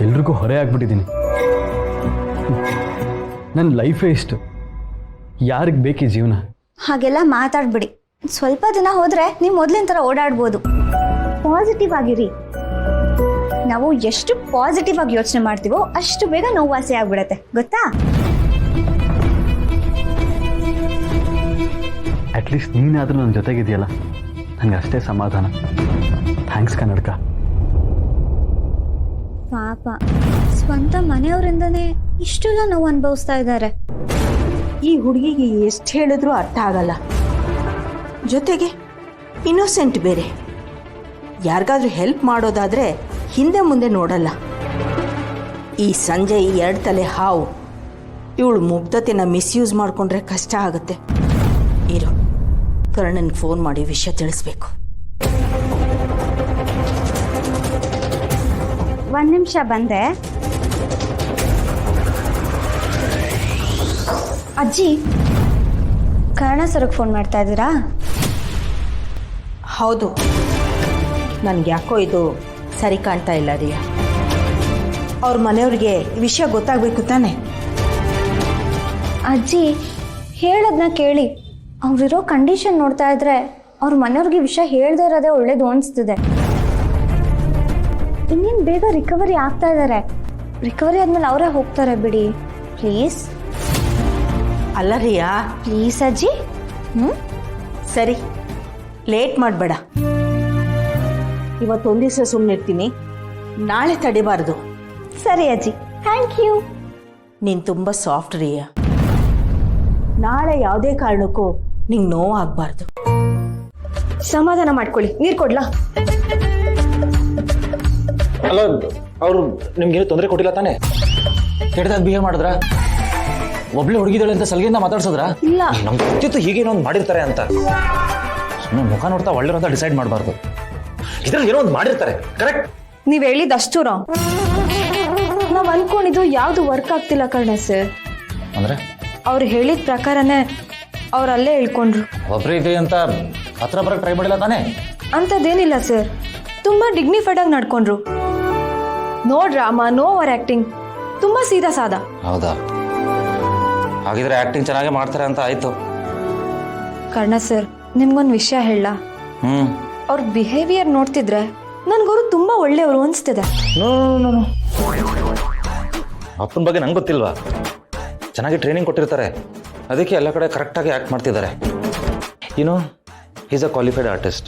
ಎಲ್ರಿಗೂ ಹೊರೆ ಆಗ್ಬಿಟ್ಟಿದ್ದೀನಿ. ನನ್ನ ಲೈಫೇ ಇಷ್ಟು, ಯಾರಿಗೆ ಬೇಕಿ ಜೀವನ? ಹಾಗೆಲ್ಲ ಮಾತಾಡ್ಬಿಡಿ. ಸ್ವಲ್ಪ ದಿನ ಹೋದ್ರೆ ನೀವು ಮೊದಲಿನ ಥರ ಓಡಾಡ್ಬೋದು. ಪಾಸಿಟಿವ್ ಆಗಿರಿ. ನಾವು ಎಷ್ಟು ಪಾಸಿಟಿವ್ ಆಗಿ ಯೋಚನೆ ಮಾಡ್ತೀವೋ ಅಷ್ಟು ಬೇಗ ನೋವು ವಾಸಿ ಆಗ್ಬಿಡತ್ತೆ, ಗೊತ್ತಾ? ಅಟ್ಲೀಸ್ಟ್ ನೀನಾದರೂ ನನ್ನ ಜೊತೆಗಿದೆಯಲ್ಲ, ನನಗೆ ಅಷ್ಟೇ ಸಮಾಧಾನ. ಥ್ಯಾಂಕ್ಸ್ ಕನ್ನಡಕ. ಪಾಪ, ಸ್ವಂತ ಮನೆಯವರಿಂದನೇ ಇಷ್ಟೆಲ್ಲ ನೋವು ಅನುಭವಿಸ್ತಾ ಇದ್ದಾರೆ. ಈ ಹುಡುಗಿಗೆ ಎಷ್ಟು ಹೇಳಿದ್ರೂ ಅರ್ಥ ಆಗಲ್ಲ. ಜೊತೆಗೆ ಇನ್ನೋಸೆಂಟ್ ಬೇರೆ. ಯಾರಿಗಾದ್ರೂ ಹೆಲ್ಪ್ ಮಾಡೋದಾದ್ರೆ ಹಿಂದೆ ಮುಂದೆ ನೋಡಲ್ಲ. ಈ ಸಂಜಯ್ 2 ತಲೆ ಹಾವು. ಇವಳು ಮುಗ್ಧತೆನ ಮಿಸ್ಯೂಸ್ ಮಾಡಿಕೊಂಡ್ರೆ ಕಷ್ಟ ಆಗುತ್ತೆ. ಇರು, ಕರ್ಣನ್ಗೆ ಫೋನ್ ಮಾಡಿ ವಿಷಯ ತಿಳಿಸ್ಬೇಕು. 1 ನಿಮಿಷ ಬಂದೆ. ಅಜ್ಜಿ, ಕರ್ಣ ಸರ್ಗೆ ಫೋನ್ ಮಾಡ್ತಾ ಇದ್ದೀರಾ? ಹೌದು, ನನಗೆ ಯಾಕೋ ಇದು ಸರಿ ಕಾಣ್ತಾ ಇಲ್ಲ ರಿಯಾ. ಅವ್ರ ಮನೆಯವ್ರಿಗೆ ವಿಷಯ ಗೊತ್ತಾಗಬೇಕು ತಾನೆ? ಅಜ್ಜಿ ಹೇಳೋದನ್ನ ಕೇಳಿ. ಅವ್ರಿರೋ ಕಂಡೀಷನ್ ನೋಡ್ತಾ ಇದ್ರೆ ಅವ್ರ ಮನೆಯವ್ರಿಗೆ ವಿಷಯ ಹೇಳ್ದೇ ಇರೋದೇ ಒಳ್ಳೇದು ಅನಿಸ್ತಿದೆ. ಇನ್ನೇನು ಬೇಗ ರಿಕವರಿ ಆಗ್ತಾ ಇದ್ದಾರೆ. ರಿಕವರಿ ಆದ್ಮೇಲೆ ಅವರೇ ಹೋಗ್ತಾರೆ ಬಿಡಿ, ಪ್ಲೀಸ್. ಅಲ್ಲ ರಿಯಾ, ಪ್ಲೀಸ್ ಅಜ್ಜಿ. ಸರಿ, ಲೇಟ್ ಮಾಡಬೇಡ. ಇವತ್ತೊಂದು ದಿವಸ ಸುಮ್ಮನಿರ್ತೀನಿ, ನಾಳೆ ತಡಿಬಾರ್ದು. ಸರಿ ಅಜ್ಜಿ, ಥ್ಯಾಂಕ್ ಯು. ನೀನು ತುಂಬ ಸಾಫ್ಟ್ ರಿಯಾ. ನಾಳೆ ಯಾವುದೇ ಕಾರಣಕ್ಕೂ ನಿಂಗೆ ನೋವಾಗಬಾರ್ದು. ಸಮಾಧಾನ ಮಾಡ್ಕೊಳ್ಳಿ. ನೀರು ಕೊಡ್ಲಾ? ಅಲ್ಲ, ಅವರು ನಿಮ್ಗೇನು ತೊಂದರೆ ಕೊಟ್ಟಿಲ್ಲ ತಾನೆ? ಕೆಟ್ಟದಾಗ ಬಿಹೇವ್ ಮಾಡಿದ್ರ? ಒಬ್ಳೆ ಹುಡುಗಿದಳೆ ಅಂತ ಸಲಿಗೆಯಿಂದ ಮಾತಾಡ್ಸೋದ್ರ? ಇಲ್ಲ, ನಮ್ಗೆ ಗೊತ್ತಿತ್ತು ಹೀಗೇನೋ ಒಂದು ಮಾಡಿರ್ತಾರೆ ಅಂತ. ಸುಮ್ಮನೆ ಮುಖ ನೋಡ್ತಾ ಒಳ್ಳೆ ಅಂತ ಡಿಸೈಡ್ ಮಾಡಬಾರ್ದು. ಇದ್ರಲ್ಲಿ ಏನೋ ಒಂದು ಮಾಡಿರ್ತಾರೆ. ಕರೆಕ್ಟ್. ನೀವ್ ಹೇಳಿದ ಅಷ್ಟು ರಾಂಗ್. ನಾವ್ ಅನ್ಕೊಂಡಿದ್ದು ಯಾವ್ದು ವರ್ಕ್ ಆಗ್ತಿಲ್ಲ ಕರ್ಣ ಸರ್. ಅಂದ್ರೆ ಅವ್ರು ಹೇಳಿದ ಪ್ರಕಾರನೇ ಅವ್ರು ಅಲ್ಲೇ ಹೇಳ್ಕೊಂಡ್ರು. ಒಬ್ಬರೇ ಇದೆ ಅಂತ ಹತ್ರ ಬರಕ್ಕೆ ಟ್ರೈ ಮಾಡಿಲ್ಲ ತಾನೆ? ಅಂಥದ್ದೇನಿಲ್ಲ ಸರ್, ತುಂಬಾ ಡಿಗ್ನಿಫೈಡ್ ಆಗಿ ನಡ್ಕೊಂಡ್ರು. No drama, no over acting, ತುಂಬಾ ಸೀದಾ ಸಾದಾ. ಹೌದಾ? ಹಾಗಿದ್ರೆ ಆಕ್ಟಿಂಗ್ ಚೆನ್ನಾಗೇ ಮಾಡ್ತಾರೆ ಅಂತ ಆಯ್ತು. ಕರ್ಣ ಸರ್, ನಿಮ್ಗೊಂದು ವಿಷಯ ಹೇಳ. ಅವ್ರ ಬಿಹೇವಿಯರ್ ನೋಡ್ತಿದ್ರೆ ನನ್ಗವ್ರು ತುಂಬಾ ಒಳ್ಳೆಯವರು ಅನ್ಸ್ತಿದೆ. ಅಪ್ಪನ ಬಗ್ಗೆ ನಂಗೆ ಗೊತ್ತಿಲ್ವಾ? ಚೆನ್ನಾಗಿ ಟ್ರೈನಿಂಗ್ ಕೊಟ್ಟಿರ್ತಾರೆ, ಅದಕ್ಕೆ ಎಲ್ಲ ಕಡೆ ಕರೆಕ್ಟಾಗಿ ಆ್ಯಕ್ಟ್ ಮಾಡ್ತಿದ್ದಾರೆ. Is a qualified artist.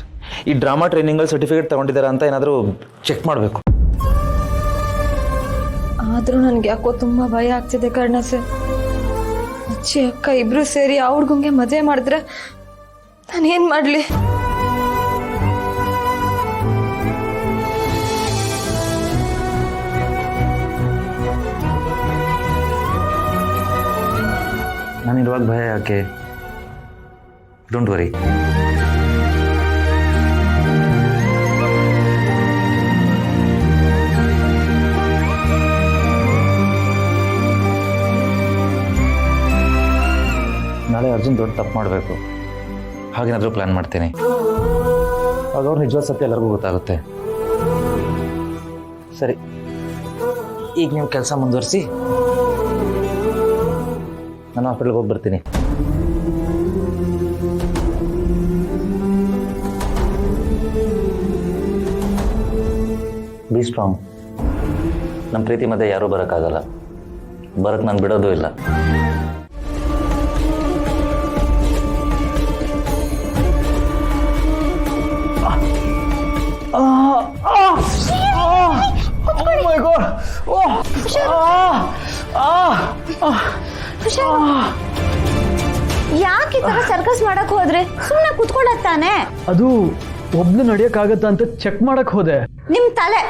ಈ ಡ್ರಾಮಾ ಟ್ರೈನಿಂಗಲ್ಲಿ ಸರ್ಟಿಫಿಕೇಟ್ ತಗೊಂಡಿದ್ದಾರೆ ಅಂತ ಏನಾದರೂ ಚೆಕ್ ಮಾಡಬೇಕು. ಆದ್ರೂ ನನ್ಗೆ ಯಾಕೋ ತುಂಬಾ ಭಯ ಆಗ್ತಿದೆ ಕರ್ಣ ಸರ್. ಅಜ್ಜಿ ಅಕ್ಕ ಇಬ್ರು ಸೇರಿ ಆ ಹುಡ್ಗಂಗೆ ಮದುವೆ ಮಾಡಿದ್ರೆ ನಾನೇನ್ ಮಾಡ್ಲಿ? ನಾನಿರುವಾಗ ಭಯ ಯಾಕೆ? Don't worry. ನಾಳೆ ಅರ್ಜುನ್ ದೊಡ್ಡ ತಪ್ಪು ಮಾಡಬೇಕು, ಹಾಗೇನಾದರೂ ಪ್ಲ್ಯಾನ್ ಮಾಡ್ತೀನಿ. ಆಗ ಅವ್ರು ನಿಜವಾದ ಸತ್ಯ ಎಲ್ಲರಿಗೂ ಗೊತ್ತಾಗುತ್ತೆ. ಸರಿ, ಈಗ ನೀವು ಕೆಲಸ ಮುಂದುವರಿಸಿ, ನಾನು ಹಾಸ್ಪಿಟಲ್ಗೆ ಹೋಗಿ ಬರ್ತೀನಿ. Be strong. ನಮ್ಮ ಪ್ರೀತಿ ಮಧ್ಯೆ ಯಾರೂ ಬರೋಕ್ಕಾಗಲ್ಲ. ಬರೋಕ್ಕೆ ನಾನು ಬಿಡೋದು ಇಲ್ಲ. ಯಾಕೆ ಈ ತರ ಸರ್ಕಸ್ ಮಾಡಕ್ ಹೋದ್ರೆ? ಸುಮ್ಮನೆ ಕುತ್ಕೊಳ್ಳತ್ತಾನೆ. ಅದು ಒಬ್ನು ನಡೆಯಕ್ಕಾಗತ್ತ ಅಂತ ಚೆಕ್ ಮಾಡಕ್ ಹೋದೆ. ನಿಮ್ ತಲೆ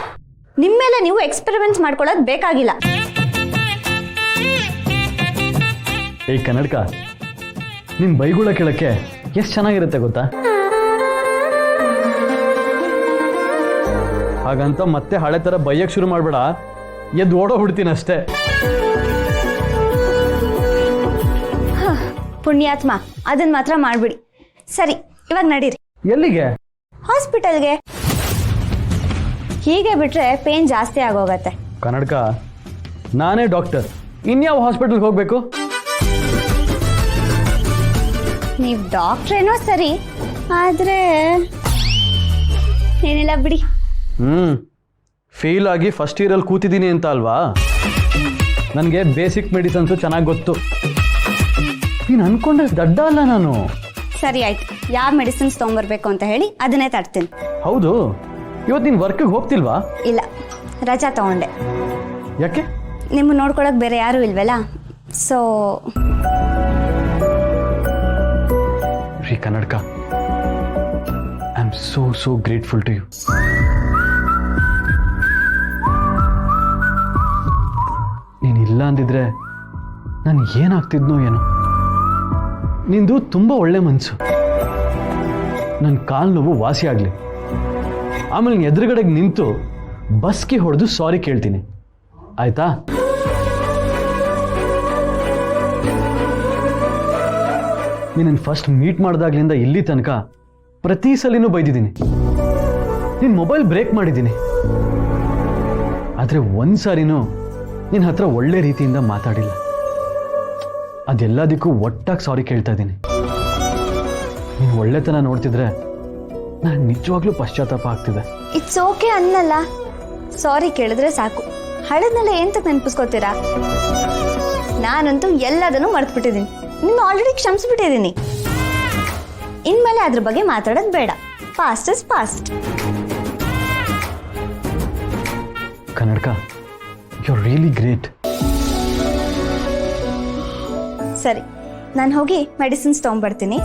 ನಿಮ್ ಮೇಲೆ ನೀವು ಎಕ್ಸ್ಪೆರಿಮೆಂಟ್ಸ್ ಮಾಡ್ಕೊಳ್ಳೋದು ಬೇಕಾಗಿಲ್ಲ. ಏ ಕನ್ನಡಕ, ನಿನ್ ಬೈಗುಳ ಕೇಳಕ್ಕೆ ಎಷ್ಟು ಚೆನ್ನಾಗಿರುತ್ತೆ ಗೊತ್ತಾ? ಹಾಗಂತ ಮತ್ತೆ ಹಳೆ ತರ ಬೈಯಕ್ ಶುರು ಮಾಡ್ಬೇಡ, ಎದ್ದು ಓಡೋ ಹುಡ್ತೀನಿ ಅಷ್ಟೇ. ಪುಣ್ಯಾತ್ಮ, ಅದನ್ನ ಮಾತ್ರ ಮಾಡ್ಬಿಡಿ. ಸರಿ, ಇವಾಗ ನಡೀರಿ. ಎಲ್ಲಿಗೆ? ಹಾಸ್ಪಿಟಲ್ಗೆ. ಹೀಗೆ ಬಿಟ್ರೆ ಪೇನ್ ಜಾಸ್ತಿ ಆಗೋಗತ್ತೆ. ಕನ್ನಡಕ ನಾನೇ ಡಾಕ್ಟರ್, ಇನ್ಯಾವ ಹಾಸ್ಪಿಟಲ್ಗೆ ಹೋಗಬೇಕು? ನೀವು ಡಾಕ್ಟ್ರೇನೋ ಸರಿ, ಆದರೆ ಏನಿಲ್ಲ ಬಿಡಿ. ಫೇಲ್ ಆಗಿ ಫಸ್ಟ್ ಇಯರಲ್ಲಿ ಕೂತಿದ್ದೀನಿ ಅಂತ ಅಲ್ವಾ? ನನಗೆ ಬೇಸಿಕ್ ಮೆಡಿಸನ್ಸು ಚೆನ್ನಾಗಿ ಗೊತ್ತು. ನೀನು ಅನ್ಕೊಂಡ್ರೆ ದಡ್ಡ ಅಲ್ಲ ನಾನು. ಸರಿ ಆಯ್ತು, ಯಾವ ಮೆಡಿಸಿನ್ಸ್ ತೊಗೊಂಬರ್ಬೇಕು ಅಂತ ಹೇಳಿ ಅದನ್ನೇ ತರ್ತೀನಿ. ಹೌದು, ಇವತ್ತು ನೀನು ವರ್ಕಿಗೆ ಹೋಗ್ತಿಲ್ವಾ? ಇಲ್ಲ, ರಜಾ ತಗೊಂಡೆ. ಯಾಕೆ? ನಿಮ್ಮ ನೋಡ್ಕೊಳಕ್ ಬೇರೆ ಯಾರೂ ಇಲ್ವಲ್ಲ, ಸೊ ರೀ ಕನ್ನಡಕ, I am so grateful to you. ನೀನಿಲ್ಲ ಅಂದಿದ್ರೆ ನಾನು ಏನಾಗ್ತಿದ್ನೋ ಏನೋ. ನಿಂದು ತುಂಬ ಒಳ್ಳೆ ಮನಸ್ಸು. ನನ್ನ ಕಾಲು ನೋವು ವಾಸಿ ಆಗಲಿ, ಆಮೇಲೆ ನೀನು ಎದುರುಗಡೆಗೆ ನಿಂತು ಬಸ್ಗೆ ಹೊಡೆದು ಸಾರಿ ಕೇಳ್ತೀನಿ, ಆಯ್ತಾ? ನೀನು ಫಸ್ಟ್ ಮೀಟ್ ಮಾಡಿದಾಗ್ಲಿಂದ ಇಲ್ಲಿ ತನಕ ಪ್ರತಿ ಸಲಿನೂ ಬೈದಿದ್ದೀನಿ. ನಿನ್ನ ಮೊಬೈಲ್ ಬ್ರೇಕ್ ಮಾಡಿದ್ದೀನಿ, ಆದರೆ ಒಂದು ಸಾರಿನೂ ನಿನ್ನ ಹತ್ರ ಒಳ್ಳೆ ರೀತಿಯಿಂದ ಮಾತಾಡಿಲ್ಲ. ಅದೆಲ್ಲದಕ್ಕೂ ಒಟ್ಟಾಗಿ ಸಾರಿ ಕೇಳ್ತಾ ಇದ್ದೀನಿ. ನೀನು ಒಳ್ಳೆತನ ನೋಡ್ತಿದ್ರೆ ನಾನು ನಿಜವಾಗ್ಲೂ ಪಶ್ಚಾತ್ತಾಪ ಆಗ್ತಿದೆ. ಇಟ್ಸ್ ಓಕೆ ಅನ್ನಲ್ಲ, ಸಾರಿ ಕೇಳಿದ್ರೆ ಸಾಕು. ಹಳದ್ನೆಲ್ಲ ಎಂತಕ್ಕೆ ನೆನಪಿಸ್ಕೋತೀರಾ? ನಾನಂತೂ ಎಲ್ಲದನ್ನು ಮರ್ತ್ಬಿಟ್ಟಿದ್ದೀನಿ. ನಿನ್ನ ಆಲ್ರೆಡಿ ಕ್ಷಮಿಸ್ಬಿಟ್ಟಿದ್ದೀನಿ. ಇನ್ಮೇಲೆ ಅದ್ರ ಬಗ್ಗೆ ಮಾತಾಡೋದು ಬೇಡ. Fast is fast. ಕನ್ನಡಕ, ಯು ಆರ್ ರಿಯಲಿ ಗ್ರೇಟ್. ಸರಿ, ನಾನು ಹೋಗಿ ಮೆಡಿಸಿನ್ಸ್ ತೊಗೊಂಡ್ಬರ್ತೀನಿ.